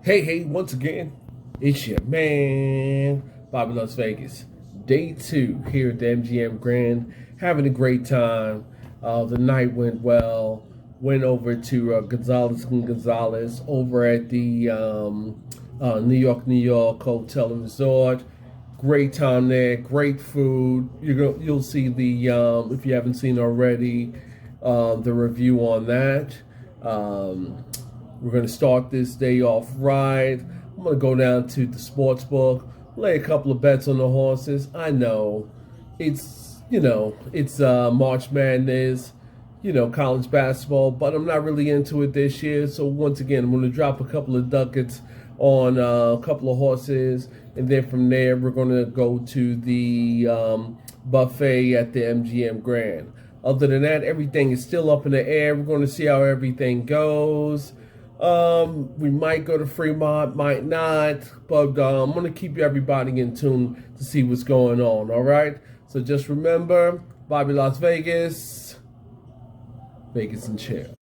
Hey, once again, it's your man, Bobby Las Vegas. Day 2 here at the MGM Grand. Having a great time. The night went well. Went over to Gonzalez and Gonzalez over at the New York Hotel and Resort. Great time there. Great food. You'll see the if you haven't seen already, the review on that. We're going to start this day off right. I'm going to go down to the sports book, lay a couple of bets on the horses. I know it's March Madness, college basketball, but I'm not really into it this year. So once again, I'm going to drop a couple of ducats on a couple of horses, and then from there we're going to go to the buffet at the MGM Grand. Other than that, everything is still up in the air. We're going to see how everything goes. We might go to Fremont, might not, but I'm going to keep everybody in tune to see what's going on, all right? So just remember, Bobby Las Vegas, Vegas and chill.